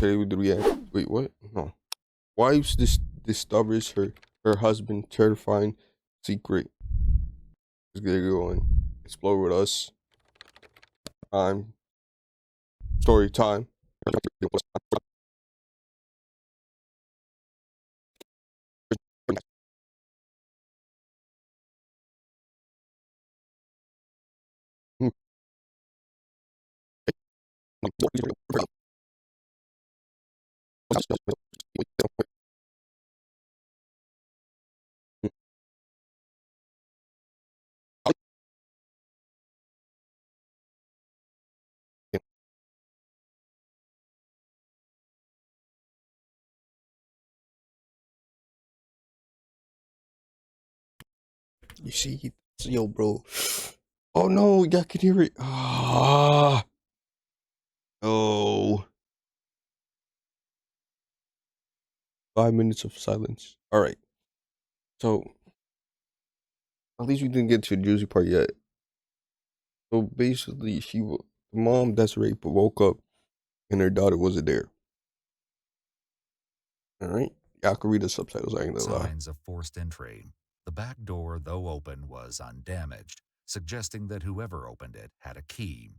Okay, with the react. Wait, what? No. Wives discovers her husband terrifying secret. Let's get it going. Explore with us. Time. Story time. You see, yo, bro. Oh no, y'all can hear it. Ah, oh. 5 minutes of silence. All right. So at least we didn't get to the juicy part yet. So basically, the mom Desiree woke up and her daughter wasn't there. All right. Y'all can read the subtitles. I ain't gonna lie. Signs of forced entry. The back door, though open, was undamaged, suggesting that whoever opened it had a key.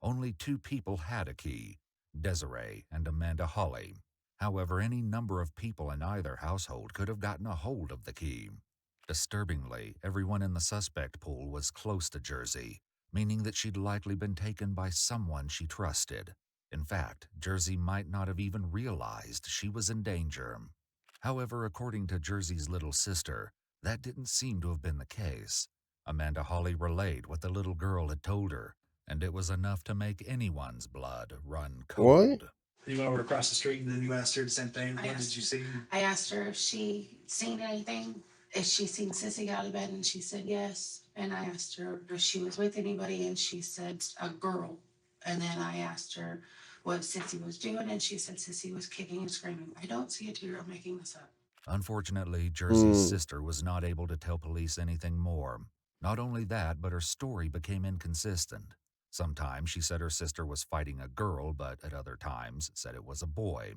Only two people had a key, Desiree and Amanda Holly. However, any number of people in either household could have gotten a hold of the key. Disturbingly, everyone in the suspect pool was close to Jersey, meaning that she'd likely been taken by someone she trusted. In fact, Jersey might not have even realized she was in danger. However, according to Jersey's little sister, that didn't seem to have been the case. Amanda Holly relayed what the little girl had told her, and it was enough to make anyone's blood run What? cold. You went over across the street and then you asked her the same thing. What did you see? I asked her if she seen anything, if she seen Sissy get out of bed, and she said yes. And I asked her if she was with anybody, and she said a girl. And then I asked her what Sissy was doing, and she said Sissy was kicking and screaming. I don't see a 2-year-old making this up. Unfortunately, Jersey's sister was not able to tell police anything more. Not only that, but her story became inconsistent. Sometimes she said her sister was fighting a girl, but at other times said it was a boy.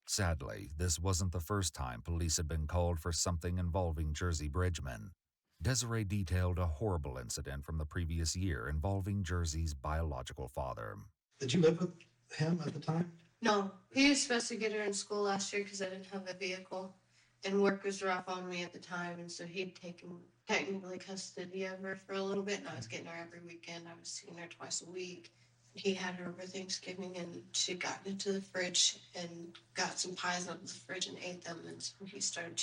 Sadly, this wasn't the first time police had been called for something involving Jersey Bridgman. Desiree detailed a horrible incident from the previous year involving Jersey's biological father. Did you live with him at the time? No, he was supposed to get her in school last year because I didn't have a vehicle, and work was rough on me at the time, and so he'd taken technically custody of her for a little bit, and I was getting her every weekend. I was seeing her twice a week. He had her over Thanksgiving, and she got into the fridge and got some pies out of the fridge and ate them, and so he started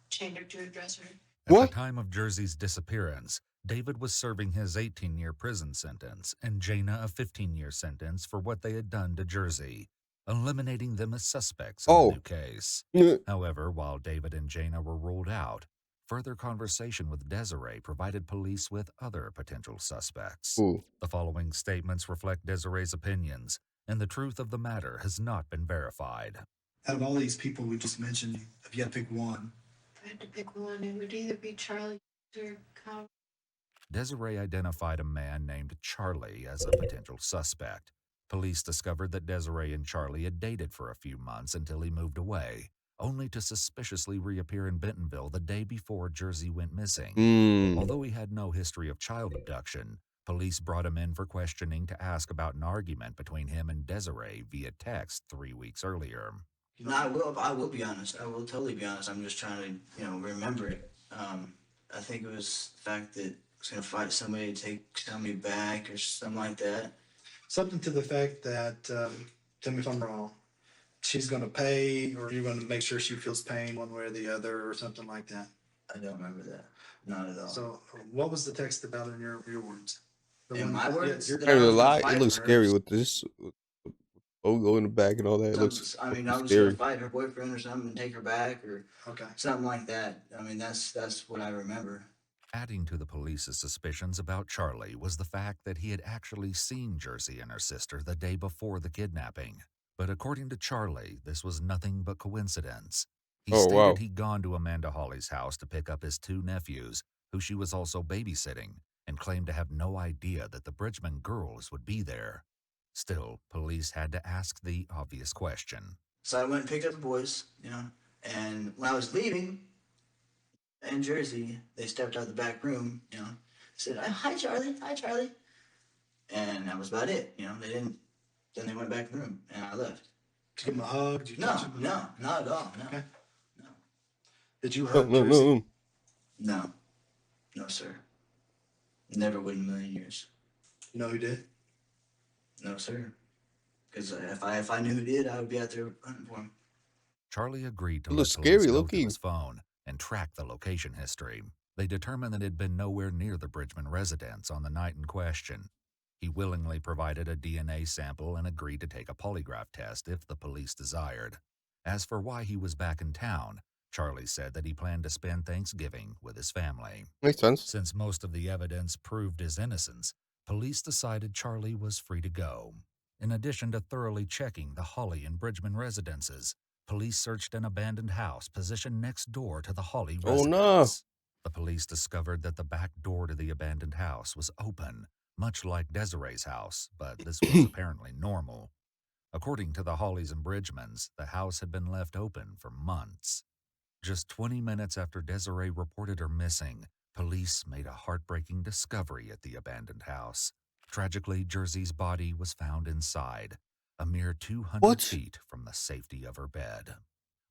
chained her to a dresser. At the What? time of Jersey's disappearance, David was serving his 18-year prison sentence and Jana a 15-year sentence for what they had done to Jersey, eliminating them as suspects in the Oh. new case. Yeah. However, while David and Jana were ruled out, further conversation with Desiree provided police with other potential suspects. Ooh. The following statements reflect Desiree's opinions, and the truth of the matter has not been verified. Out of all these people we just mentioned, if you had to pick one, If I had to pick one, it would either be Charlie or Kyle. Desiree identified a man named Charlie as a potential suspect. Police discovered that Desiree and Charlie had dated for a few months until he moved away, only to suspiciously reappear in Bentonville the day before Jersey went missing. Although he had no history of child abduction, police brought him in for questioning to ask about an argument between him and Desiree via text 3 weeks earlier. No, I will be honest. I will totally be honest. I'm just trying to, remember it. I think it was the fact that I was gonna fight somebody to take somebody back or something like that. something to the fact that, tell me if I'm wrong, she's gonna pay, or you're gonna make sure she feels pain one way or the other, or something like that. I don't remember that. Not at all. So what was the text about in your words? The In one- my yeah, words, your- that I ain't I gonna was gonna lie. It fight looks her. scary with this logo in the back and all that. It looks I was gonna scary. fight her boyfriend or something and take her back or Okay. something like that. I mean, that's what I remember. Adding to the police's suspicions about Charlie was the fact that he had actually seen Jersey and her sister the day before the kidnapping. But according to Charlie, this was nothing but coincidence. He Oh, stated wow. he'd gone to Amanda Holly's house to pick up his two nephews, who she was also babysitting, and claimed to have no idea that the Bridgman girls would be there. Still, police had to ask the obvious question. So I went and picked up the boys, and when I was leaving in Jersey, they stepped out of the back room, said, "Hi, Charlie. Hi, Charlie." And that was about it. They didn't. Then they went back in the room, and I left. Did you give him a hug? Did you No, touch him? no, not at all. No, Okay. no, Did you No, hug no, Jersey? no. no, no, sir. Never would in a million years. You know who did? No, sir. Because if I knew who did, I would be out there hunting for him. Charlie agreed to It let looks police scary, go low-key. through his phone and track the location history. They determined that it had been nowhere near the Bridgman residence on the night in question. He willingly provided a DNA sample and agreed to take a polygraph test if the police desired. As for why he was back in town, Charlie said that he planned to spend Thanksgiving with his family. Makes sense. Since most of the evidence proved his innocence, police decided Charlie was free to go. In addition to thoroughly checking the Holly and Bridgman residences, police searched an abandoned house positioned next door to the Holly Oh, residence. no. The police discovered that the back door to the abandoned house was open, much like Desiree's house, but this was apparently normal. According to the Hollys and Bridgmans, the house had been left open for months. Just 20 minutes after Desiree reported her missing, police made a heartbreaking discovery at the abandoned house. Tragically, Jersey's body was found inside, a mere 200 What? feet from the safety of her bed.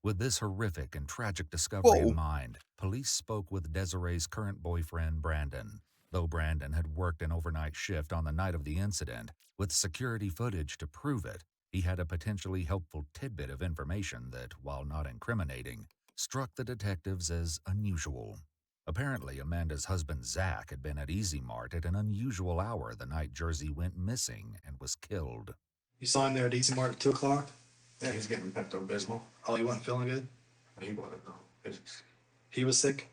With this horrific and tragic discovery in mind, police spoke with Desiree's current boyfriend, Brandon. Though Brandon had worked an overnight shift on the night of the incident, with security footage to prove it, he had a potentially helpful tidbit of information that, while not incriminating, struck the detectives as unusual. Apparently, Amanda's husband Zach had been at Easy Mart at an unusual hour the night Jersey went missing and was killed. You saw him there at Easy Mart at 2 o'clock? Yeah, he's getting Pepto-Bismol. Oh, he wasn't feeling good? He wasn't, no. He was sick?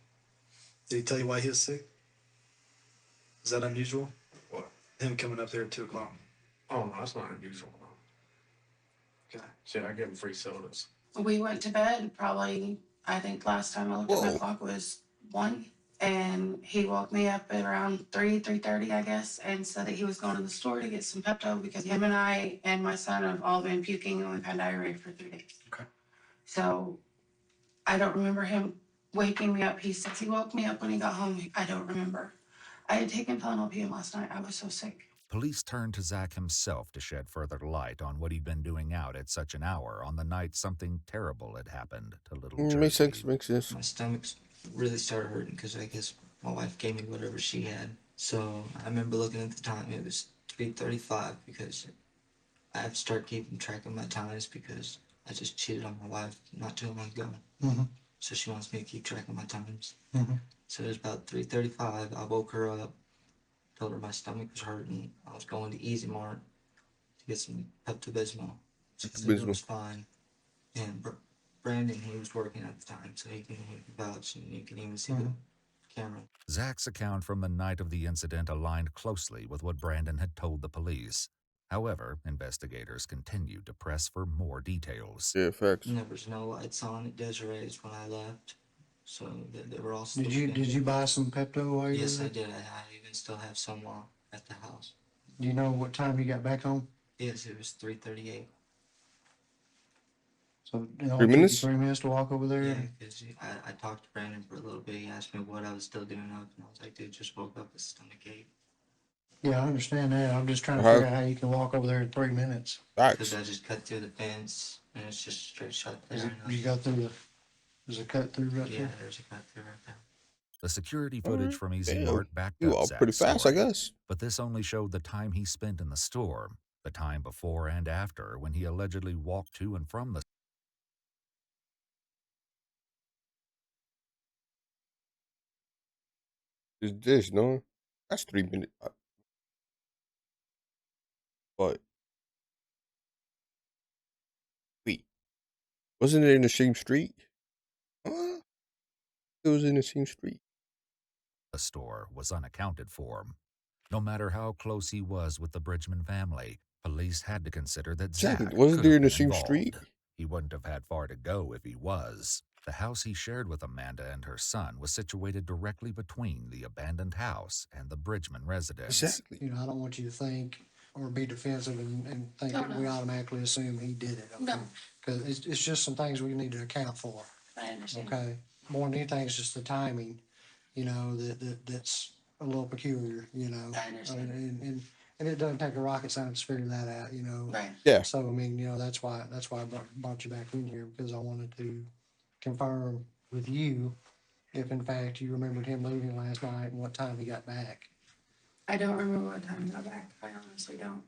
Did he tell you why he was sick? Is that unusual? What? Him coming up there at 2 o'clock? Oh, no, that's not unusual, no. Okay. Shit, I give him free sodas. We went to bed probably, I think last time I looked at my Whoa. clock was 1. And he woke me up at around 3:30, I guess, and said that he was going to the store to get some Pepto because him and I and my son have all been puking and we've had diarrhea for 3 days. Okay. So I don't remember him waking me up. He says he woke me up when he got home. I don't remember. I had taken Tylenol PM last night. I was so sick. Police turned to Zach himself to shed further light on what he'd been doing out at such an hour on the night something terrible had happened to little Jersey. Makes sense, makes sense. My stomach really started hurting because I guess my wife gave me whatever she had. So I remember looking at the time, it was 3:35 because I have to start keeping track of my times because I just cheated on my wife not too long ago. Mm-hmm. So she wants me to keep track of my times. Mm-hmm. So it was about 3:35. I woke her up, told her my stomach was hurting. I was going to Easy Mart to get some Pepto-Bismol. She said it was fine. And Brandon, he was working at the time, so he can vouch and you can even see the camera. Zach's account from the night of the incident aligned closely with what Brandon had told the police. However, investigators continued to press for more details. Yeah, facts. And there was no lights on at Desiree's when I left, so they were all still Did you buy some Pepto while you Yes, were I there? did. I even still have some at the house. Do you know what time you got back home? Yes, it was 3:38. So it 3 only took you minutes? 3 minutes to walk over there? Yeah, because I talked to Brandon for a little bit. He asked me what I was still doing up, and I was like, dude, just woke up with stomach ache. Yeah, I understand that. I'm just trying to Uh-huh. figure out how you can walk over there in 3 minutes. Because Facts. I just cut through the fence, and it's just straight shot Is there. it, you go through the, there's a cut through right Yeah, there? there's a cut through right there. The security footage Alright, from Easy damn. Mart backed You up all Zach's pretty fast, I story, guess. but this only showed the time he spent in the store, the time before and after when he allegedly walked to and from the Is this, no? That's 3 minutes. But wait, wasn't it in the same street? Huh? It was in the same street. store was unaccounted for. No matter how close he was with the Bridgman family, police had to consider that Exactly. Zach Wasn't could there have in the been same involved. street? He wouldn't have had far to go if he was. The house he shared with Amanda and her son was situated directly between the abandoned house and the Bridgman residence. Exactly. You know, I don't want you to think or be defensive and think Oh, that we no. automatically assume he did it. Okay? No. Cause it's just some things we need to account for. I understand. Okay, more than anything, it's just the timing, that's a little peculiar, I understand. and it doesn't take a rocket science to figure that out, Right. Yeah. So, I mean, that's why I brought you back in here, because I wanted to confirm with you if in fact you remembered him leaving last night and what time he got back. I don't remember what time I got back. I honestly don't.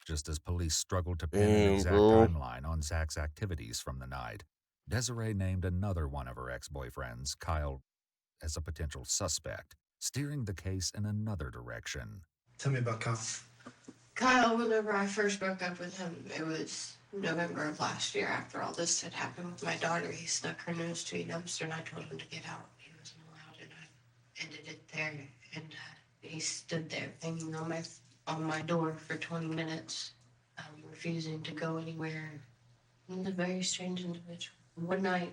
Just as police struggled to pin an Damn, exact bro. timeline on Zach's activities from the night, Desiree named another one of her ex-boyfriends, Kyle, as a potential suspect, steering the case in another direction. Tell me about Kyle. Kyle, whenever I first broke up with him, it was November of last year after all this had happened with my daughter. He snuck her nose to a dumpster and I told him to get out. He wasn't allowed and I ended it there. And he stood there hanging on my door for 20 minutes, refusing to go anywhere. He was a very strange individual. One night,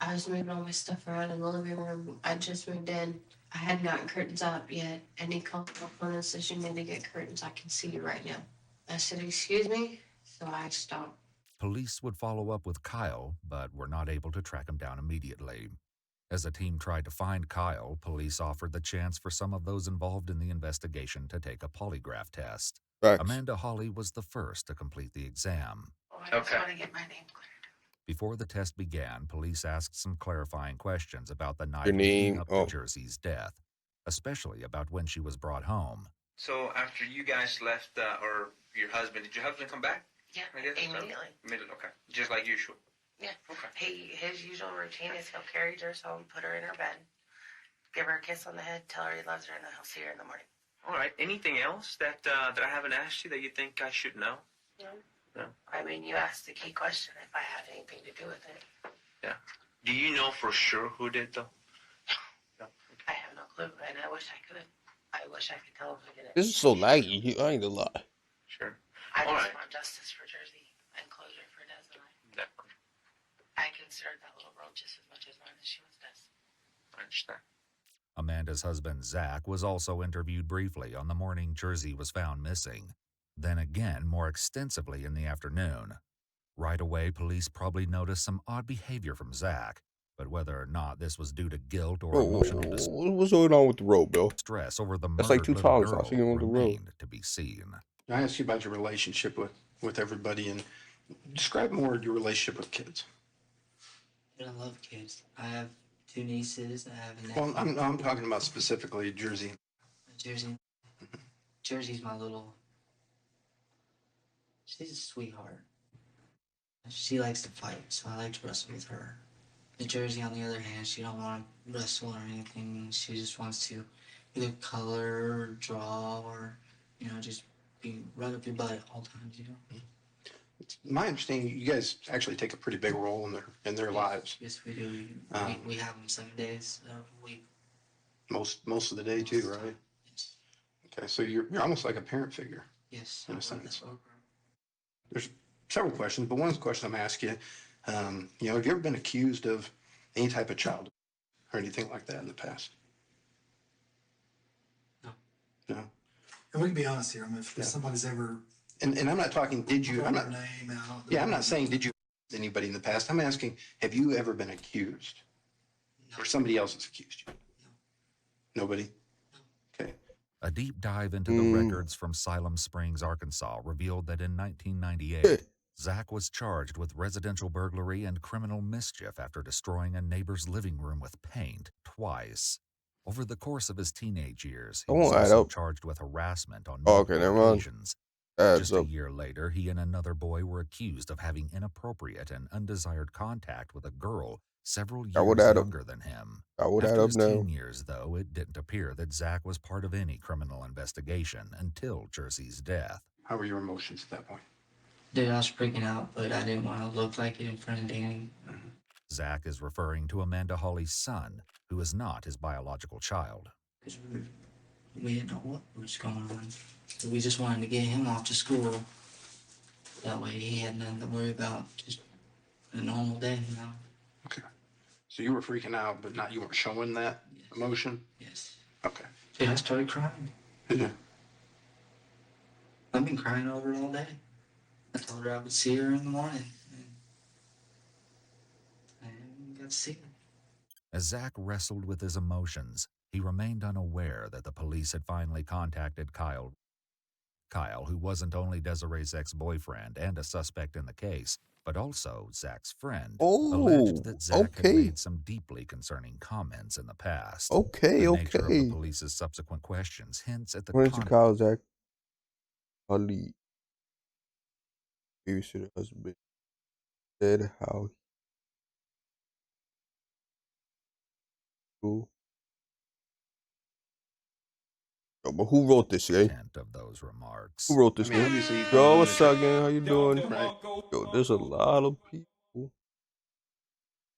I was moving all my stuff around in the living room. I just moved in. I hadn't gotten curtains up yet, and he called my phone and says, "You need to get curtains. I can see you right now." I said, "Excuse me?" So I stopped. Police would follow up with Kyle, but were not able to track him down immediately. As the team tried to find Kyle, police offered the chance for some of those involved in the investigation to take a polygraph test. Facts. Amanda Hawley was the first to complete the exam. Oh, I just want to get my name cleared. Before the test began, police asked some clarifying questions about the night Your leading name, up to Jersey's death, especially about when she was brought home. So after you guys left, or your husband, did your husband come back? Yeah, I guess immediately. Immediately, okay. Just like usual. Yeah. Okay. His usual routine is he'll carry Jers home, put her in her bed, give her a kiss on the head, tell her he loves her, and then he'll see her in the morning. All right. Anything else that I haven't asked you that you think I should know? No. I mean, you asked the key question if I had anything to do with it. Yeah. Do you know for sure who did though? No. I have no clue, and I wish I could. I wish I could tell him who did it. This is so laggy. I ain't gonna lie. Sure. I All just right. want justice for Jersey and closure for Des and I. Definitely. I consider that little girl just as much as mine as she was Des. I understand. Amanda's husband, Zach, was also interviewed briefly on the morning Jersey was found missing, then again more extensively in the afternoon. Right away, police probably noticed some odd behavior from Zach, but whether or not this was due to guilt or emotional What's going on with the road, Bill? distress over the That's murdered like 2 little times I girl seen him on the road. remained to be seen. I asked you about your relationship with everybody, and describe more your relationship with kids. I love kids. I have 2 nieces. I have a nephew. Well, I'm talking about specifically Jersey. Jersey. Jersey's my little. She's a sweetheart. She likes to fight, so I like to wrestle with her. The Jersey, on the other hand, she don't want to wrestle or anything. She just wants to either color or draw or, just be right up your butt at all times. It's my understanding you guys actually take a pretty big role in their lives. Yes, we do. We have them 7 days a week. Most of the day too, right? Yes. Okay, so you're almost like a parent figure. Yes. In a sense. There's several questions, but one of the questions I'm asking you, have you ever been accused of any type of child or anything like that in the past? No. No. And we can be honest here. I mean, if somebody's ever And I'm not talking, did you, I'm their not, name out. yeah, I'm not saying, did you anybody in the past? I'm asking, have you ever been accused? No. Or somebody else has accused you? No. Nobody? Okay. A deep dive into the records from Siloam Springs, Arkansas, revealed that in 1998, Zach was charged with residential burglary and criminal mischief after destroying a neighbor's living room with paint twice. Over the course of his teenage years, he was also charged with harassment on multiple occasions. Just a year later, he and another boy were accused of having inappropriate and undesired contact with a girl several years younger than him. After his teen years, though, it didn't appear that Zach was part of any criminal investigation until Jersey's death. How were your emotions at that point? Dude, I was freaking out, but I didn't want to look like it in front of Danny. Zach is referring to Amanda Hawley's son, who is not his biological child. Because we didn't know what was going on. So we just wanted to get him off to school. That way he had nothing to worry about. Just a normal day, Okay. So you were freaking out, but you weren't showing that emotion? Yes. Okay. Dude, I started crying. Yeah. I've been crying over it all day. I told her I would see her in the morning, and I haven't got to see her. As Zach wrestled with his emotions, he remained unaware that the police had finally contacted Kyle. Kyle, who wasn't only Desiree's ex-boyfriend and a suspect in the case, but also Zach's friend, alleged Oh, that Zach had okay. made some deeply concerning comments in the past. Okay, The nature of the okay. police's subsequent questions hints at the According to Kyle, Zach, Ali, babysitter husband, said how he. Yo, but who wrote this, eh? intent of those remarks. Who wrote this, man? Obviously, Yo, what's up, gang? How you Yo, doing? right. Yo, there's a lot of people.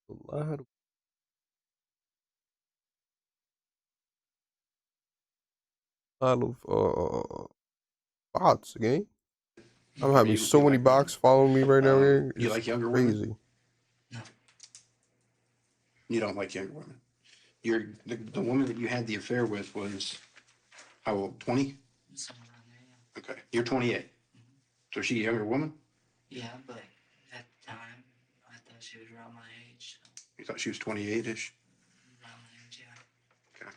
A lot of bots, gang. I'm having so many bots following me right now, gang. You It's like younger crazy. women? No. You don't like younger women. The woman that you had the affair with was how old? 20? Somewhere around there, yeah. Okay. You're 28. So is she a younger woman? Yeah, but at the time, I thought she was around my age. So You thought she was 28-ish? around my age, yeah. Okay.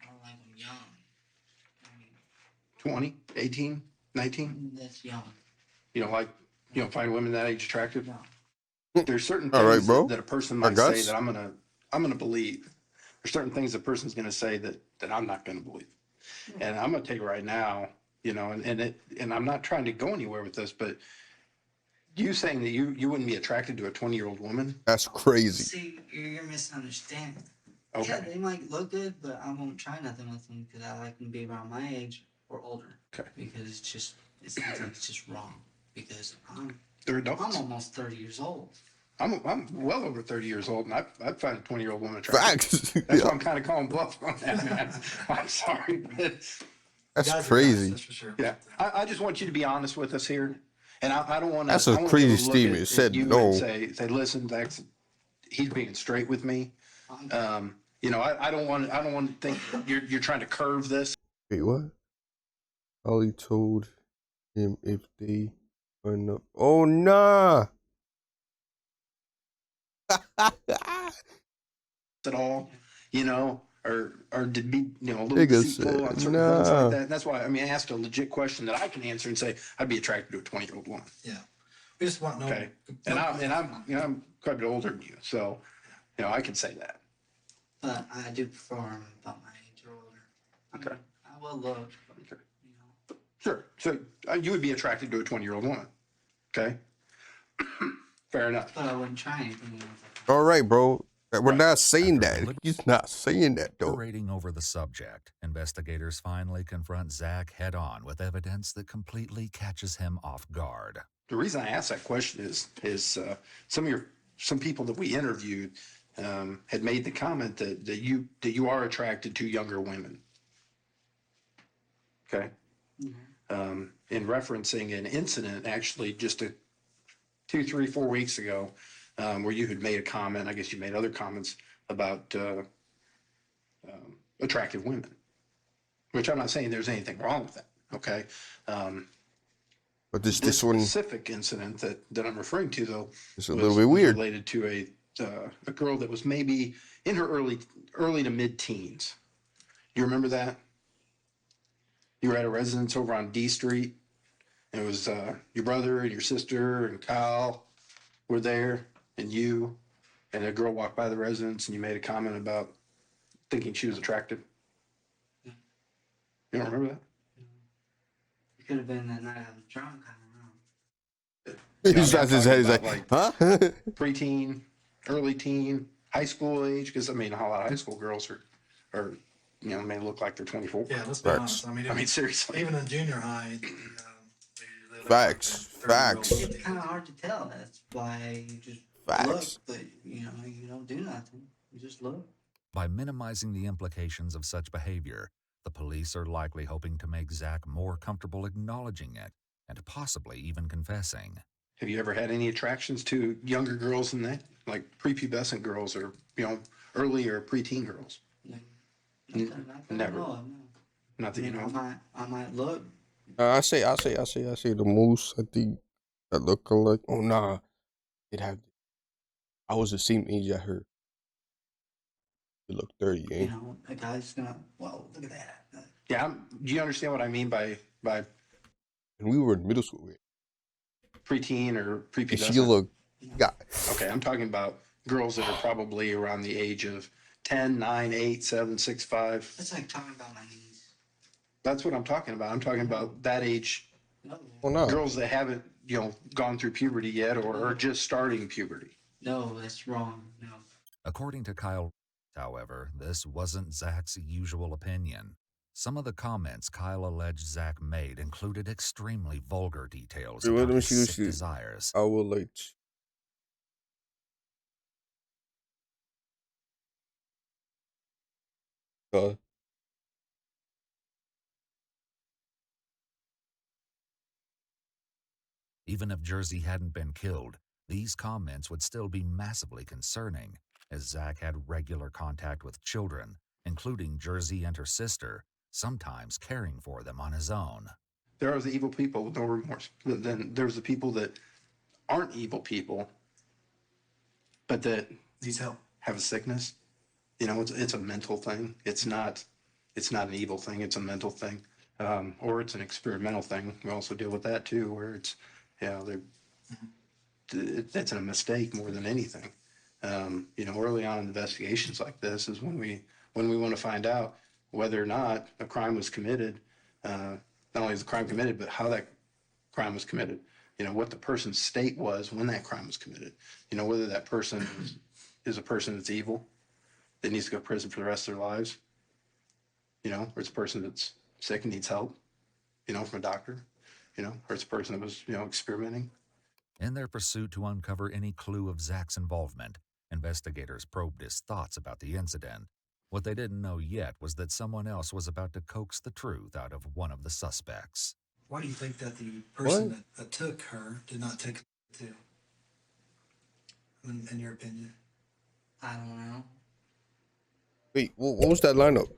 I don't like them young. I mean, 20, 18, 19? that's young. You don't find women that age attractive? No. There's certain All right, things bro. that a person Our might say guts? that I'm gonna believe. There's certain things a person's gonna say that I'm not gonna believe. And I'm gonna tell you right now, and I'm not trying to go anywhere with this, but you saying that you wouldn't be attracted to a 20-year-old woman? That's crazy. See, you're misunderstanding. Okay. Yeah, they might look good, but I won't try nothing with them because I like them to be around my age or older. Okay. Because it seems like it's just wrong. Because They're I'm adults. almost 30 years old. I'm well over 30 years old, and I'd find a 20-year-old woman attractive. Facts. That's why Yeah. I'm kind of calling bluff on that, man. I'm sorry, but That's crazy. That's for sure. yeah, I just want you to be honest with us here, and I don't want to. That's a crazy statement. It said you no. and say, listen, Dex, he's being straight with me. I don't want to think you're trying to curve this. Wait, what? Ollie told him if they run up. Oh, nah. At all, or to be, a little Nigga deceitful on said, certain things like nah. that. And that's why, I asked a legit question that I can answer and say, I'd be attracted to a 20-year-old woman. Yeah. We just want no. Okay. And I'm quite a bit older than you. So, I can say that. But I do prefer them about my age or older. Okay. I will look. Okay. You know. Sure. So you would be attracted to a 20-year-old woman. Okay. Fair enough. But I wouldn't try anything. All right, bro. We're Right. not saying After that. He's not saying that, though. Deliberating over the subject, investigators finally confront Zach head-on with evidence that completely catches him off guard. The reason I asked that question is some people that we interviewed had made the comment that you are attracted to younger women. Okay. Mm-hmm. In referencing an incident actually just 2, 3, 4 weeks ago, where you had made a comment. I guess you made other comments about attractive women, which I'm not saying there's anything wrong with that. Okay. But This this one specific incident that I'm referring to, though, is a little bit weird. Related to a girl that was maybe in her early to mid-teens. You remember that? You were at a residence over on D Street. And it was your brother and your sister and Kyle were there, and you, and a girl walked by the residence, and you made a comment about thinking she was attractive. You don't remember that? It could have been that night I was drunk. I don't know. He I'm shots his talking head. He's about, like, huh? Preteen, early teen, high school age, because a lot of high school girls are may look like they're 24. Yeah, let's be Facts. honest. I mean, Seriously. even in junior high, they look Facts. like 30-year-old. Facts. It's kind of hard to tell. That's why you just Facts. look, but you don't do nothing. You just look. By minimizing the implications of such behavior, the police are likely hoping to make Zach more comfortable acknowledging it and possibly even confessing. Have you ever had any attractions to younger girls than that, like prepubescent girls or early or preteen girls? Like, Never. No, no. Not that you know. I might look, I say the moose. I think that look alike. Oh nah, it have. I was the same age as her. You look 30, You eh? know, a guy's gonna, well, look at that. Yeah, do you understand what I mean by And we were in middle school. preteen or And she prepubescent? looked. Yeah. Okay, I'm talking about girls that are probably around the age of 10, 9, 8, 7, 6, 5. That's like talking about my niece. That's what I'm talking about. I'm talking about that age. No, Oh nah. Girls that haven't, gone through puberty yet or are just starting puberty. no, that's wrong. No. According to Kyle, however, this wasn't Zach's usual opinion. Some of the comments Kyle alleged Zach made included extremely vulgar details Wait, about let me his see. Let me sick see. desires. I will like. Uh, Even if Jersey hadn't been killed, these comments would still be massively concerning, as Zach had regular contact with children, including Jersey and her sister, sometimes caring for them on his own. There are the evil people with no remorse. Then there's the people that aren't evil people, but that Needs help. have a sickness. It's a mental thing. It's not an evil thing. It's a mental thing, or it's an experimental thing. We also deal with that too, where it's, that's a mistake more than anything. Early on in investigations like this is when we want to find out whether or not a crime was committed. Not only is the crime committed, but how that crime was committed. What the person's state was when that crime was committed. Whether that person is a person that's evil, that needs to go to prison for the rest of their lives, or it's a person that's sick and needs help, from a doctor, or it's a person that was, experimenting. In their pursuit to uncover any clue of Zach's involvement, investigators probed his thoughts about the incident. What they didn't know yet was that someone else was about to coax the truth out of one of the suspects. Why do you think that the person that took her did not take her too? In your opinion? I don't know. wait, what was that lineup?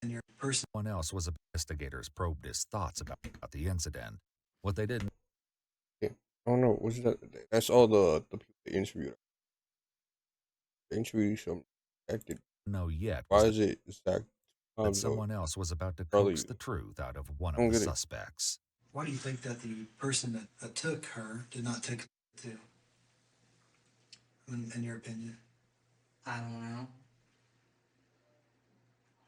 And your person. Someone else was investigators probed his thoughts about the incident. What they didn't Yeah. I don't know. What's that? That's all the people they interviewed. They interviewed some acted. know yet Why was is it Zach? that someone else was about to Probably- coax the truth out of one I of don't the get it. suspects. Why do you think that the person that took her did not take her too? In your opinion? I don't know.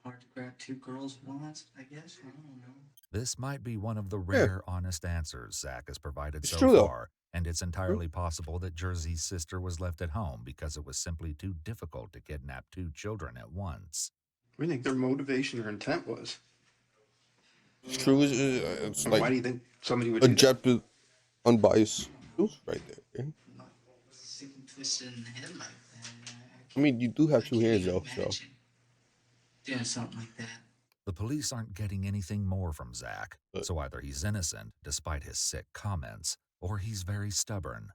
Hard to grab two girls at once, I guess. I don't know. This might be one of the rare, honest answers Zach has provided It's so true, though. far, and it's entirely possible that Jersey's sister was left at home because it was simply too difficult to kidnap two children at once. What do you think their motivation or intent was? It's true. It's Why do like you think somebody would do that? objective, unbiased truth right there. Yeah? Sick and twisted in the head like that. I mean, you do have two can't hands even though, so imagine doing something like that. The police aren't getting anything more from Zach, But- so either he's innocent, despite his sick comments, or he's very stubborn.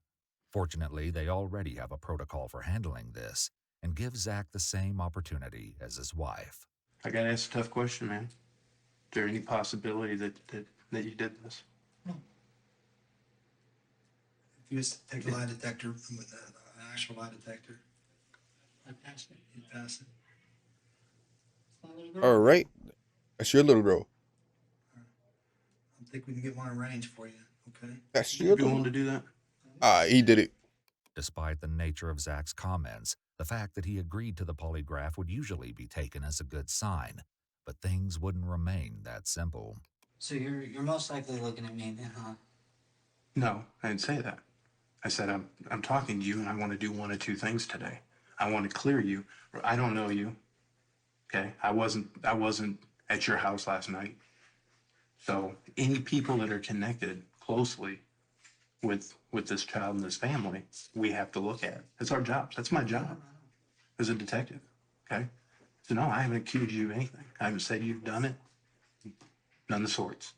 Fortunately, they already have a protocol for handling this, and give Zach the same opportunity as his wife. I gotta ask a tough question, man. Is there any possibility that you did this? If you just take a lie detector with an actual lie detector, I passed it. you pass it. all right. That's your little girl. I think we can get one arranged for you. Okay. That's your You'd be little. willing to do that? He did it. Despite the nature of Zach's comments, the fact that he agreed to the polygraph would usually be taken as a good sign, but things wouldn't remain that simple. So you're most likely looking at me then, huh? No, I didn't say that. I said I'm talking to you and I want to do one of two things today. I want to clear you. I don't know you. Okay? I wasn't at your house last night. So any people that are connected closely with this child and this family, we have to look at. It's our jobs. That's my job as a detective. Okay? So no, I haven't accused you of anything. I haven't said you've done it. None of the sorts.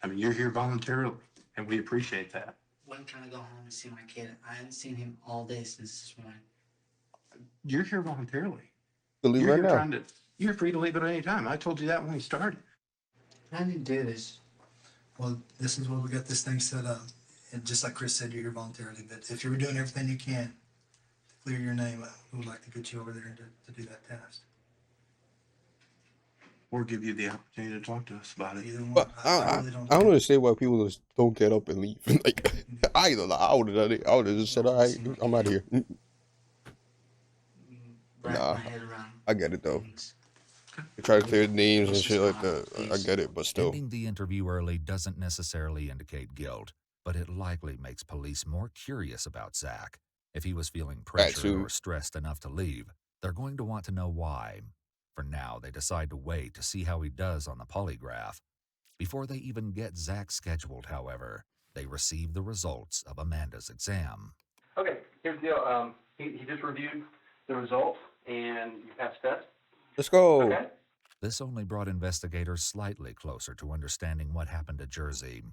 I mean, you're here voluntarily, and we appreciate that. When can I go home and see my kid? I haven't seen him all day since this morning. You're here voluntarily. To leave You're right here now. you're free to leave at any time. I told you that when we started. I didn't do this. Well, this is where we got this thing set up. And just like Chris said, you're here voluntarily, but if you're doing everything you can to clear your name, we would like to get you over there to do that task. Or give you the opportunity to talk to us about it. Either one. But I really don't. I don't understand why people just don't get up and leave. Like, I would have done it. I would have just said, all right, I'm out of here. Wrap Nah, my head around I get it, though. things. They try to clear names and shit like that. I get it, but still. Ending the interview early doesn't necessarily indicate guilt, but it likely makes police more curious about Zach. If he was feeling pressured too. or stressed enough to leave, they're going to want to know why. For now, they decide to wait to see how he does on the polygraph. Before they even get Zach scheduled, however, they receive the results of Amanda's exam. Okay, here's the deal. He just reviewed the results, and you passed test. Let's go. Okay. This only brought investigators slightly closer to understanding what happened to Jersey.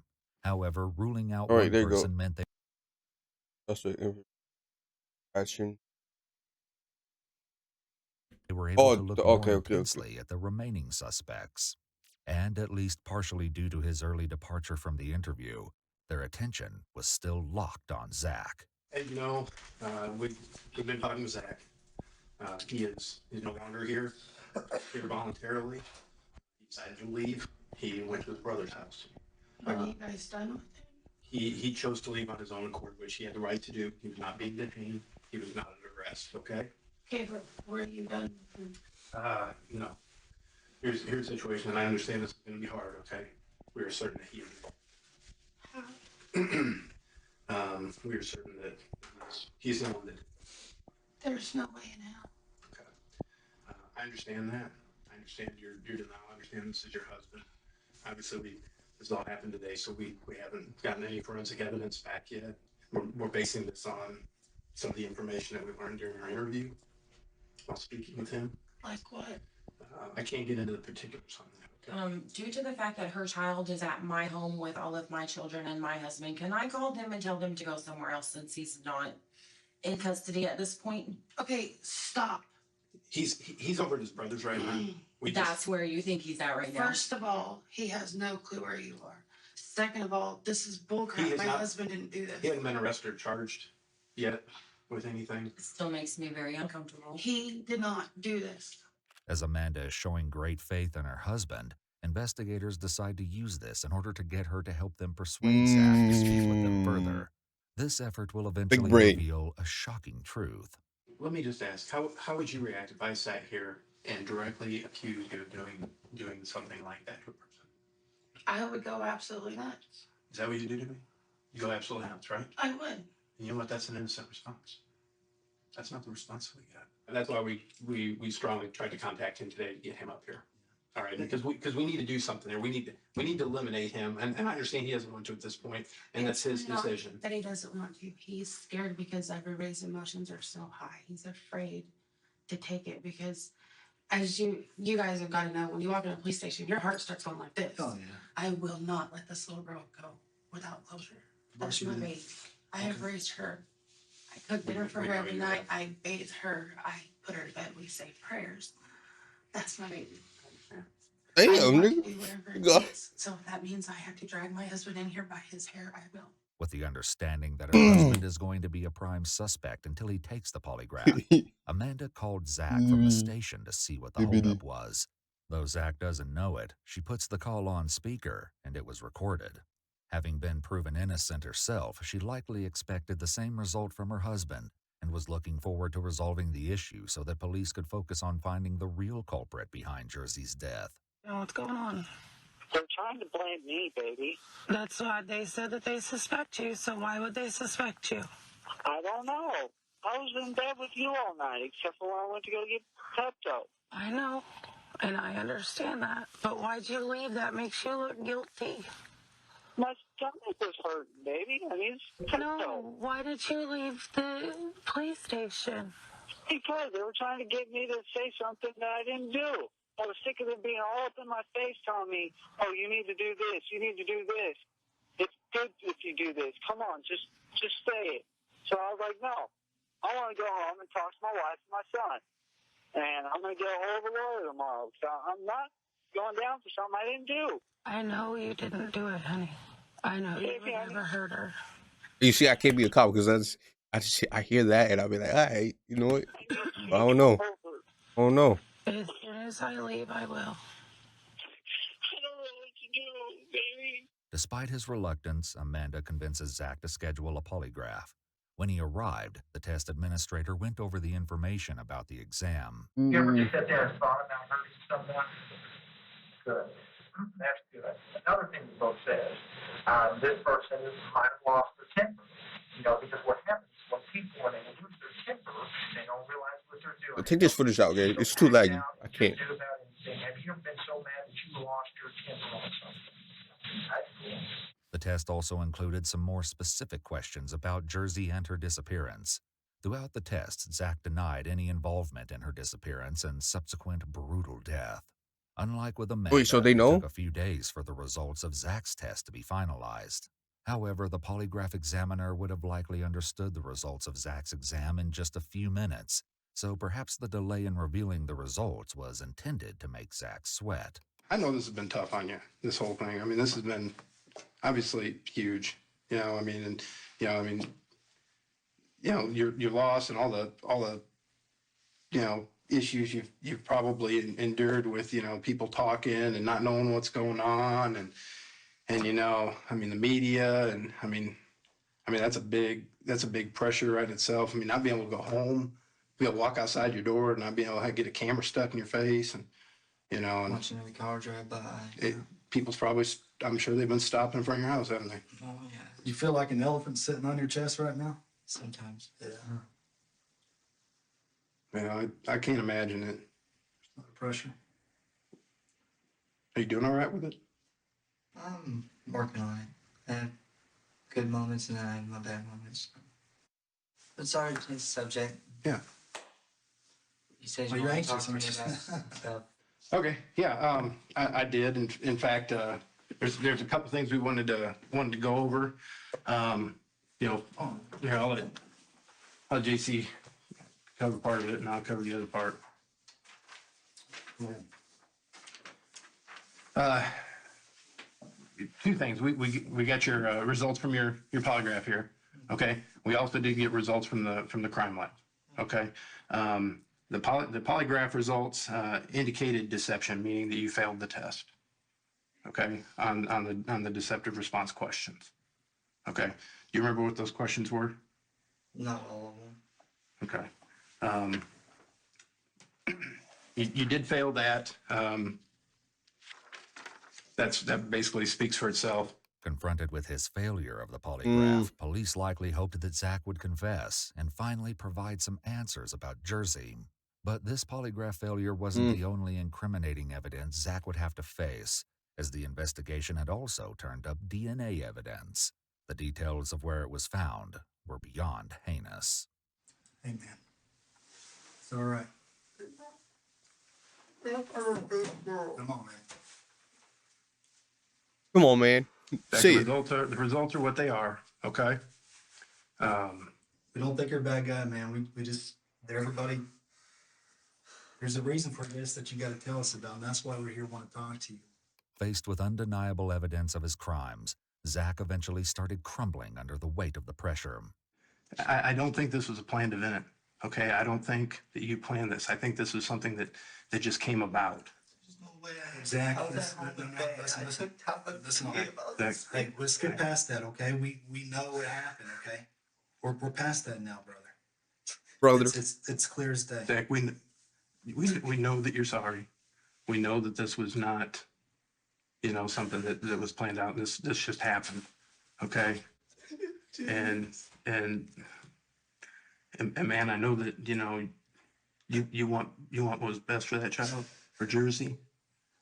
However, ruling out All right, one there you go. person meant they That's the action. were able to look more okay. intensely at the remaining suspects. And at least partially due to his early departure from the interview, their attention was still locked on Zach. Hey, we've been talking with Zach. He's no longer here voluntarily. He decided to leave. He went to his brother's house. What are you guys done with it? He chose to leave on his own accord, which he had the right to do. He was not being detained. He was not under arrest. Okay. Okay, but were you done with it? No. Here's the situation, and I understand this is going to be hard. Okay. We are certain that he is involved. We are certain that he's the one that. There's no way in hell. Okay. I understand that. I understand your denial. I understand this is your husband. Obviously, this all happened today, so we haven't gotten any forensic evidence back yet. We're basing this on some of the information that we learned during our interview while speaking with him. Like what? I can't get into the particulars on that. Okay? Due to the fact that her child is at my home with all of my children and my husband, can I call them and tell them to go somewhere else since he's not in custody at this point? Okay, stop. He's over at his brother's right now. That's where you think he's at right now? First of all, he has no clue where you are. Second of all, this is bullcrap. My husband didn't do this. He hasn't been arrested or charged yet with anything. It still makes me very uncomfortable. He did not do this. As Amanda is showing great faith in her husband, investigators decide to use this in order to get her to help them persuade Zach to speak with them further. This effort will eventually reveal a shocking truth. Let me just ask, how would you react if I sat here and directly accused you of doing something like that to a person? I would go absolutely nuts. Is that what you do to me? You go absolutely nuts, right? I would. And you know what? That's an innocent response. That's not the response we got. And that's why we strongly tried to contact him today to get him up here. All right, because we need to do something there. We need to eliminate him. And I understand he doesn't want to at this point, and that's his decision. That he doesn't want to. He's scared because everybody's emotions are so high. He's afraid to take it because, as you guys have got to know, when you walk in a police station, your heart starts going like this. Oh, yeah. I will not let this little girl go without closure. That's my baby. I have raised her. I cook dinner for her every night. I bathe her. I put her to bed. We say prayers. That's my baby. Damn, I want to nigga. do whatever it takes. So if that means I have to drag my husband in here by his hair, I will. With the understanding that her husband is going to be a prime suspect until he takes the polygraph, Amanda called Zach from the station to see what the holdup was. Though Zach doesn't know it, she puts the call on speaker, and it was recorded. Having been proven innocent herself, she likely expected the same result from her husband and was looking forward to resolving the issue so that police could focus on finding the real culprit behind Jersey's death. What's going on? They're trying to blame me, baby. That's why they said that they suspect you, so why would they suspect you? I don't know. I was in bed with you all night, except for when I went to go get Pepto. I know, and I understand that, but why'd you leave? That makes you look guilty. My stomach was hurting, baby. I mean, it's Pepto. No, why did you leave the police station? Because they were trying to get me to say something that I didn't do. I was sick of them being all up in my face telling me, oh, you need to do this, you need to do this. It's good if you do this. Come on, just say it. So I was like, no. I want to go home and talk to my wife and my son. And I'm going to get a hold of a lawyer tomorrow. So I'm not going down for something I didn't do. I know you didn't do it, honey. I know you would never hurt her. You see, I can't be a cop because I hear that and I'll be like, all right, you know what? I don't know. I don't know. As soon as I leave, I will. Despite his reluctance, Amanda convinces Zach to schedule a polygraph. When he arrived, the test administrator went over the information about the exam. You ever just sit there and thought about hurting someone? Good. That's good. Another thing the book says, this person might have lost their temper. You know, because what happens when people, when they lose their temper, they don't realize what they're doing. Take this footage out, okay? It's too laggy. I can't. Have you ever been so mad that you lost your temper on something? That's cool. The test also included some more specific questions about Jersey and her disappearance. Throughout the test, Zach denied any involvement in her disappearance and subsequent brutal death. Unlike with Amanda, wait, so they know? It took a few days for the results of Zach's test to be finalized. However, the polygraph examiner would have likely understood the results of Zach's exam in just a few minutes, so perhaps the delay in revealing the results was intended to make Zach sweat. I know this has been tough on you, this whole thing. I mean, this has been obviously huge, you know, I mean, and, you know, I mean, you know, your loss and all the, you know, issues you've probably endured with, you know, people talking and not knowing what's going on and, you know, I mean, the media and I mean, that's a big pressure right in itself. I mean, not being able to go home, be able to walk outside your door and not being able to get a camera stuck in your face and, you know, and watching every car drive by. People's probably, I'm sure they've been stopping in front of your house, haven't they? Oh, yeah. You feel like an elephant sitting on your chest right now? Sometimes. Yeah. You know, I can't imagine it. A lot of pressure. Are you doing all right with it? I'm working on it. I have good moments and then I have my bad moments. But sorry to change the subject. Yeah. You said Well, you you're want to anxious, talk to me aren't you? about stuff. Okay, yeah, I did. In fact, there's a couple things we wanted to go over. You know, here, I'll let JC cover part of it and I'll cover the other part. Two things. We got your results from your polygraph here. Okay. We also did get results from the crime lab. Okay. The polygraph results indicated deception, meaning that you failed the test. Okay, on the deceptive response questions. Okay, do you remember what those questions were? Not all of them. Okay. You did fail that. That basically speaks for itself. Confronted with his failure of the polygraph, police likely hoped that Zach would confess and finally provide some answers about Jersey. But this polygraph failure wasn't the only incriminating evidence Zach would have to face, as the investigation had also turned up DNA evidence. The details of where it was found were beyond heinous. Hey, man. It's all right. Come on, man. Come on, man. See it. The results are what they are. Okay. We don't think you're a bad guy, man. We just, everybody, there's a reason for this that you got to tell us about, and that's why we're here, want to talk to you. Faced with undeniable evidence of his crimes, Zach eventually started crumbling under the weight of the pressure. I don't think this was a planned event. Okay. I don't think that you planned this. I think this was something that just came about. Zach, listen. Hey, let's get past that, okay? We know what happened, okay? We're past that now, brother. It's clear as day. Zach, we know that you're sorry. We know that this was not, you know, something that was planned out. This just happened, okay? And man, I know that, you know, you want what's best for that child, for Jersey.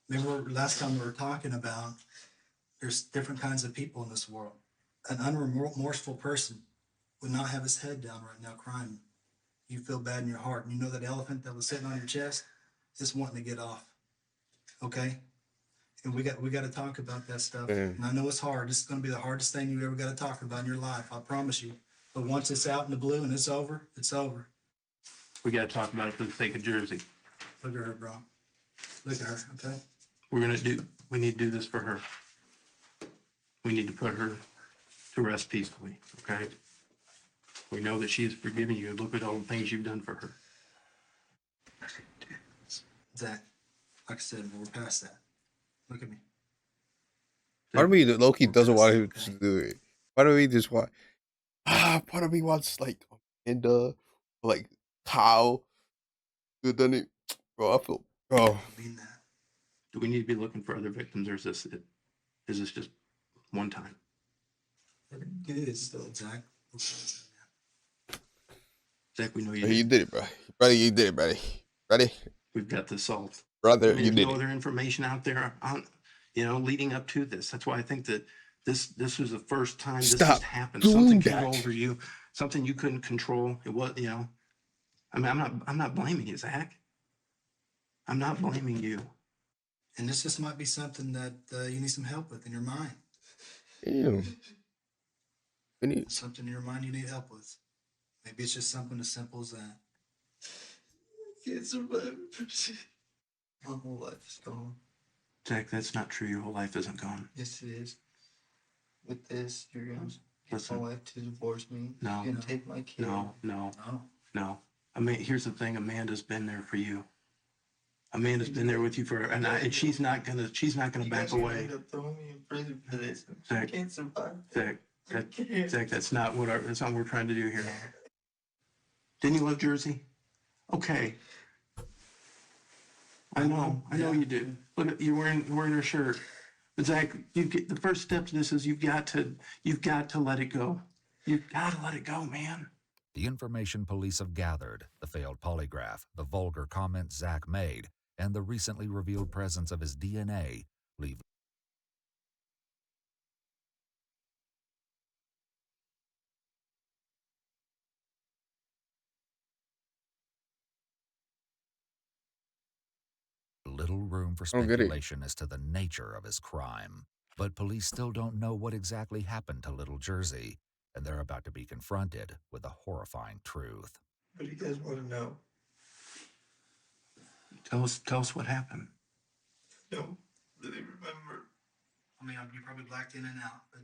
Remember last time we were talking about there's different kinds of people in this world. An unremorseful person would not have his head down right now crying. You feel bad in your heart. And you know that elephant that was sitting on your chest is wanting to get off. Okay? And we got to talk about that stuff. And I know it's hard. This is going to be the hardest thing you ever got to talk about in your life. I promise you. But once it's out in the blue and it's over, it's over. We got to talk about it for the sake of Jersey. Look at her, bro. Look at her, okay? We're going to do We need to do this for her. We need to put her to rest peacefully, okay? We know that she has forgiven you. Look at all the things you've done for her. Zach, like I said, we're past that. Look at me. Part of me, Loki We're doesn't past want that, him okay? to do it. Part of me just want. Part of me wants like Amanda, like Kyle. Good, done it, bro. I feel, bro. I mean that. Do we need to be looking for other victims, or is this it? Is this just one time? It is still, Zach. Zach, we know you You did. did it, bro. Brother, you did it, buddy. Ready? We've got this solved. Brother, I mean, you there's did no it. other information out there on, leading up to this. That's why I think that this was the first time this Stop just happened. doing Something came that. over you, something you couldn't control. It was, I mean, I'm not blaming you, Zach. I'm not blaming you. And this just might be something that you need some help with in your mind. Damn. Something in your mind you need help with. Maybe it's just something as simple as that. Can't survive. My whole life is gone. Zach, that's not true. Your whole life isn't gone. Yes, it is. With this, you're gonna get Listen. my wife to divorce me. No. You're gonna take my kid. No. I mean, here's the thing. Amanda's been there for you. Amanda's been there with you and she's not gonna back away. End up throwing me in prison for this. Zach, I can't survive. Zach, that's not what we're trying to do here. Didn't you love Jersey? Okay. I know you did. Look, you're wearing her shirt. But Zach, the first step to this is you've got to let it go. You've got to let it go, man. The information police have gathered, the failed polygraph, the vulgar comments Zach made, and the recently revealed presence of his DNA leave little room for I don't get it. speculation as to the nature of his crime. But police still don't know what exactly happened to little Jersey, and they're about to be confronted with a horrifying truth. What do you guys want to know? Tell us what happened. No, really remember. I mean, you probably blacked in and out, but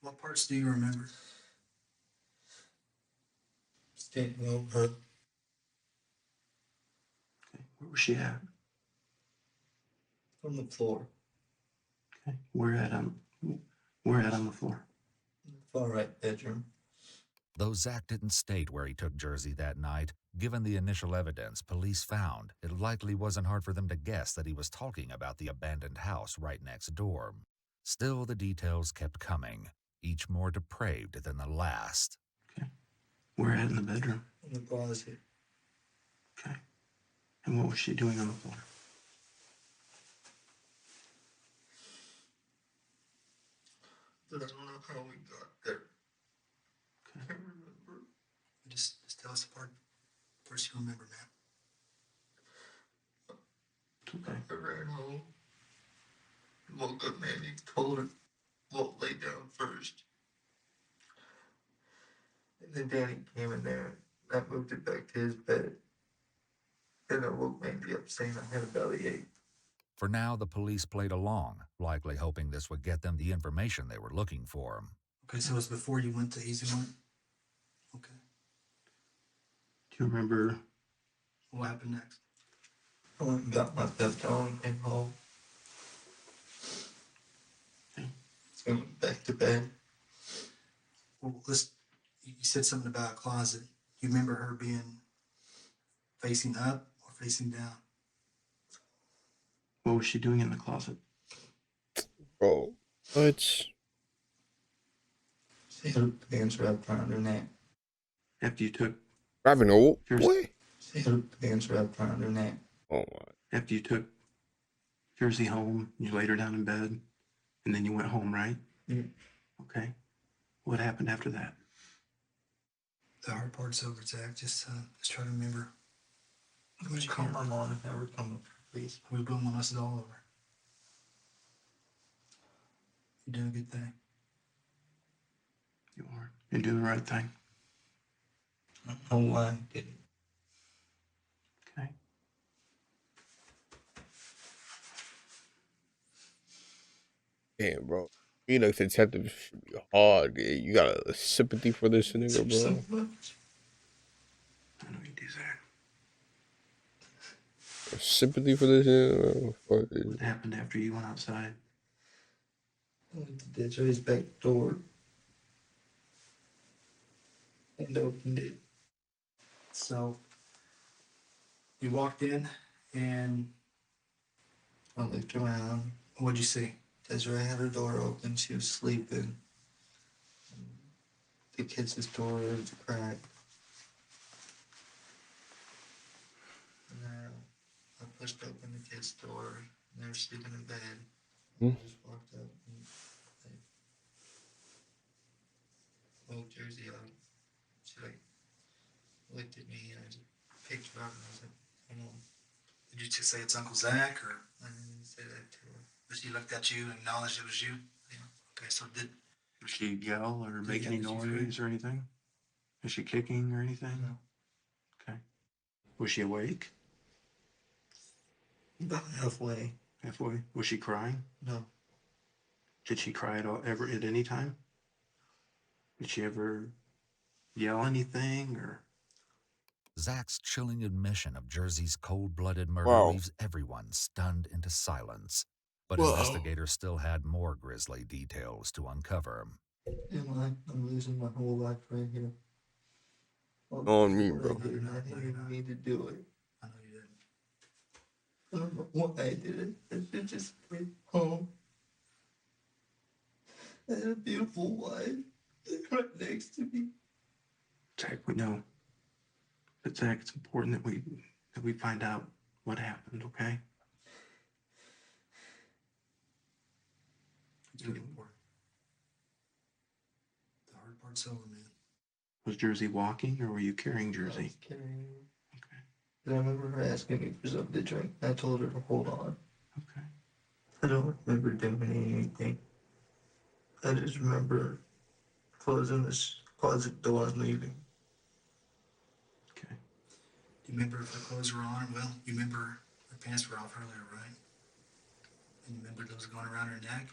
what parts do you remember? Standing over her. Okay, where was she at? On the floor. Okay, where at on the floor? Far right bedroom. Though Zach didn't state where he took Jersey that night, given the initial evidence police found, it likely wasn't hard for them to guess that he was talking about the abandoned house right next door. Still, the details kept coming, each more depraved than the last. Okay, where at in the bedroom? In the closet. Okay, and what was she doing on the floor? I don't know how we got there. I can't remember. Just tell us the part first you remember, man. Okay. I ran home. Woke up, Mandy told her, well, lay down first. And then Danny came in there. I moved it back to his bed. Then I woke Mandy up saying I had a bellyache. For now, the police played along, likely hoping this would get them the information they were looking for. Okay, so it was before you went to Easy Mart? Okay. Do you remember What happened next? I went and got my Pepto and came home. Okay. So I went back to bed. Well, you said something about a closet. You remember her being facing up or facing down? what was she doing in the closet? Bro, what? She had her pants wrapped around her neck. After you took Grabbing old Here's- boy? She had her pants wrapped around her neck. Oh my. After you took Jersey home, you laid her down in bed, and then you went home, right? Yeah. Okay. What happened after that? The hard part's over, Zach. Just try to remember. Would you call my mom and never come up, please? We bloom on us all over. You're doing a good thing. You are. You're doing the right thing. I don't know why I didn't. Okay. Damn, bro. Being a detective should be hard. Yeah. You got a sympathy for this nigga, bro. So much. I know you do that. Sympathy for this nigga. Fuck this. What happened after you went outside? I went to Desiree's back door and opened it. So you walked in and I looked around. what'd you see? Desiree had her door open. She was sleeping. The kids' door was cracked. And I pushed open the kids' door. And they were sleeping in bed. Hmm? I just walked up and I woke Jersey up. She looked at me and I just picked her up and I was like, come on. Did you just say it's Uncle Zach, or I didn't say that to her. she looked at you and acknowledged it was you? Yeah. Okay, so did she yell or make any did you noise or anything? Is she kicking or anything? No. Okay. Was she awake? About halfway. Halfway? Was she crying? No. Did she cry ever at any time? Did she ever yell anything or? Zach's chilling admission of Jersey's cold-blooded murder Wow. leaves everyone stunned into silence. But Wow. investigators still had more grisly details to uncover. I'm losing my whole life right here. On me, bro. I didn't need to do it. I know you didn't. I don't know why I did it. I should just stay home. I had a beautiful wife right next to me. Zach, we know. But Zach, it's important that we find out what happened, okay? It's really important. The hard part's over, man. Was Jersey walking or were you carrying I Jersey? was carrying her. Okay. I remember her asking me for something to drink. I told her to hold on. Okay. I don't remember doing anything. I just remember closing this closet door and leaving. Okay. Do you remember if her clothes were on? Well, you remember her pants were off earlier, right? And you remember those going around her neck?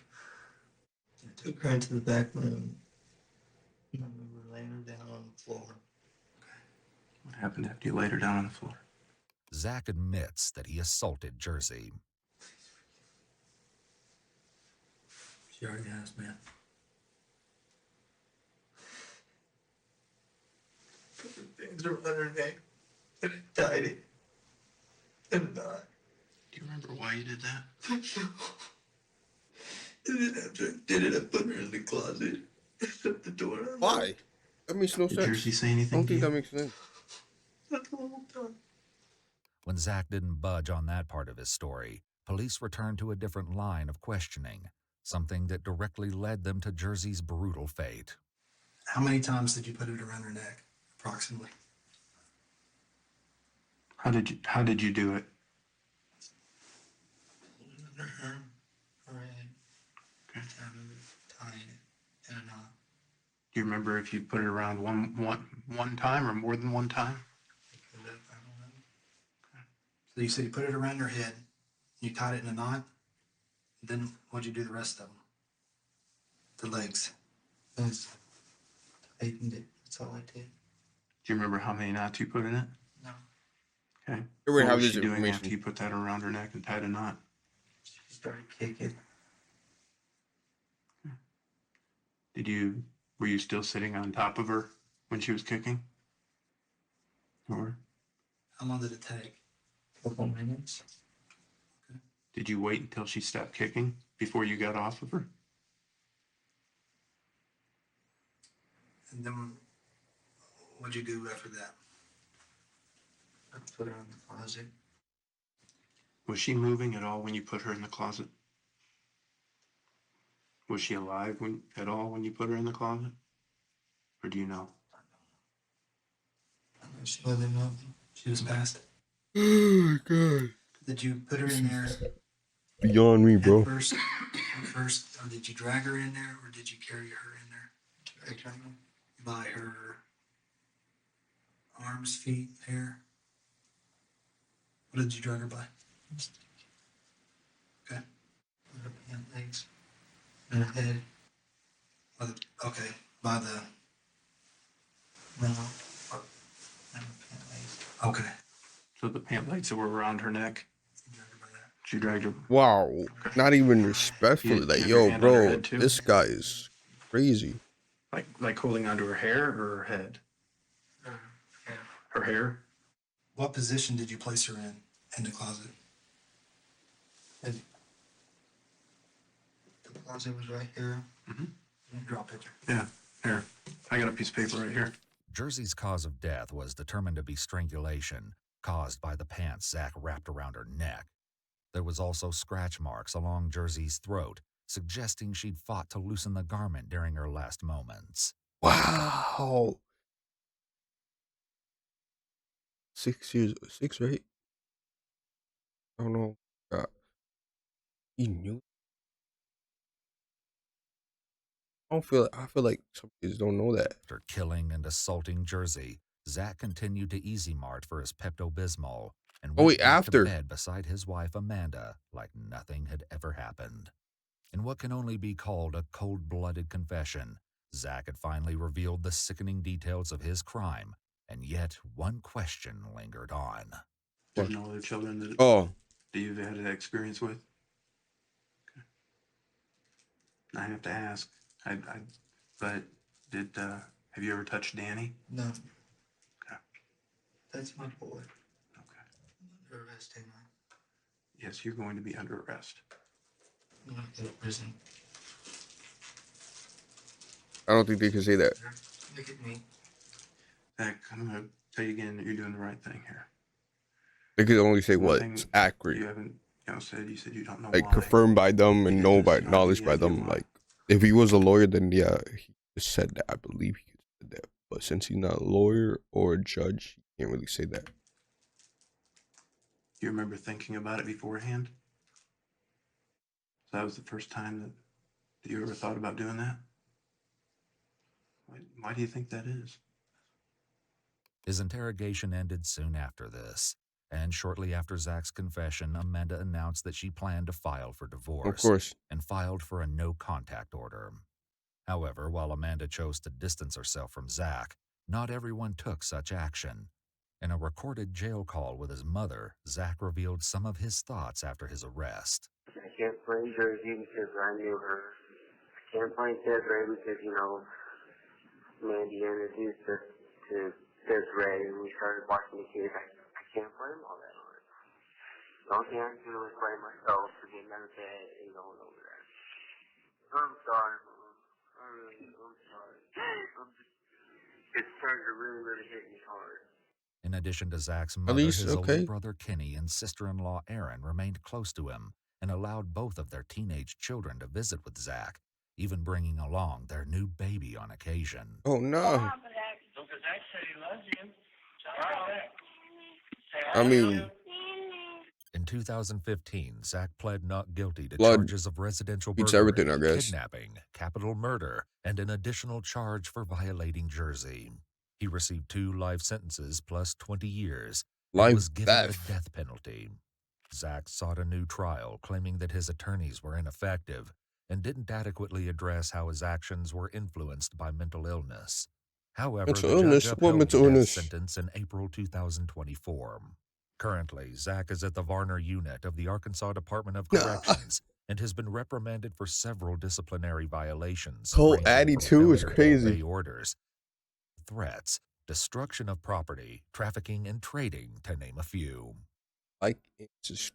I took her into the back room. I remember laying her down on the floor. What happened after you laid her down on the floor? Zach admits that he assaulted Jersey. She already has, man. Put the things around her neck. And I tied it. And not. Do you remember why you did that? And then after I did it, I put her in the closet. I shut the door. Why? That makes no Did sense. Jersey say I anything don't to think you? that makes sense. Not the whole time. When Zach didn't budge on that part of his story, police returned to a different line of questioning, something that directly led them to Jersey's brutal fate. How many times did you put it around her neck, approximately? How did you do it? Under her head. Okay. Tying it in a knot. Do you remember if you put it around one time or more than one time? I don't know. So you said you put it around her head, you tied it in a knot, then what'd you do the rest of them? The legs. I just tightened it. That's all I did. Do you remember how many knots you put in it? No. Okay. We're gonna What have was this she doing after information. you put that around her neck and tied a knot? She started kicking. Were you still sitting on top of her when she was kicking? Or How long did it take? A couple minutes. did you wait until she stopped kicking before you got off of her? And then what'd you do after that? I put her in the closet. Was she moving at all when you put her in the closet? Was she alive at all when you put her in the closet? Or do you know? I know she wasn't moving. She was passed. Oh my god. Did you put her in there Beyond me, at bro. first, or did you drag her in there, or did you carry her in there? Dragged her in. By her arms, feet, hair? What did you drag her by? Okay. Her pant legs. in her head. Okay, by the. No. Or, and her pant legs. Okay. So the pant legs that were around her neck, she dragged her. Wow, not even respectfully. You Like, have your yo, hand on her bro, head too? this guy is crazy. Like holding onto her hair or her head? Yeah. Her hair? What position did you place her in the closet? The closet was right here. Mm-hmm. Draw a picture. Yeah, here. I got a piece of paper right here. Jersey's cause of death was determined to be strangulation, caused by the pants Zach wrapped around her neck. There was also scratch marks along Jersey's throat, suggesting she'd fought to loosen the garment during her last moments. Wow. 6 years, 6 or 8? I don't know. He knew. I feel like some kids don't know that. After killing and assaulting Jersey, Zach continued to Easy Mart for his Pepto-Bismol and went back to bed beside his wife Amanda like nothing had ever happened. In what can only be called a cold-blooded confession, Zach had finally revealed the sickening details of his crime, and yet one question lingered on. There's no other children that you've had an experience with? Okay. I have to ask. But have you ever touched Danny? No. Okay. That's my boy. Okay. I'm under arrest, ain't I? Yes, you're going to be under arrest. I'm going to go to prison. I don't think they can say that. Look at me. Zach, I'm going to tell you again that you're doing the right thing here. They could only say what? It's accurate. You haven't, you said you don't know like why. Confirmed by them and known by knowledge by them. Like, if he was a lawyer, then yeah, he just said that. I believe he said that. But since he's not a lawyer or a judge, he can't really say that. You remember thinking about it beforehand? So that was the first time that you ever thought about doing that? Why do you think that is? His interrogation ended soon after this, and shortly after Zach's confession, Amanda announced that she planned to file for divorce. Of course. And filed for a no-contact order. However, while Amanda chose to distance herself from Zach, not everyone took such action. In a recorded jail call with his mother, Zach revealed some of his thoughts after his arrest. I can't blame Jersey because I knew her. I can't blame Desiree because, Mandy introduced us to Desiree and we started watching the kids. I can't blame all that on her. The only thing I can do is blame myself for getting out of bed and going over there. I'm sorry, Mom. I'm sorry. It started to really hit me hard. In addition to Zach's mother, his older brother Kenny and sister-in-law Erin remained close to him and allowed both of their teenage children to visit with Zach, even bringing along their new baby on occasion. Oh, no. Because Zach said he loves you. I mean... In 2015, Zach pled not guilty to Blood charges of residential beats burglary, everything, I guess. kidnapping, capital murder, and an additional charge for violating Jersey. He received 2 life sentences plus 20 years and was given the death penalty. Zach sought a new trial, claiming that his attorneys were ineffective and didn't adequately address how his actions were influenced by mental illness. However, the judge upheld the death sentence in April 2024. Currently, Zach is at the Varner unit of the Arkansas Department of Corrections and has been reprimanded for several disciplinary violations. Whole attitude is crazy. Orders, threats, destruction of property, trafficking, and trading, to name a few. Like, it's just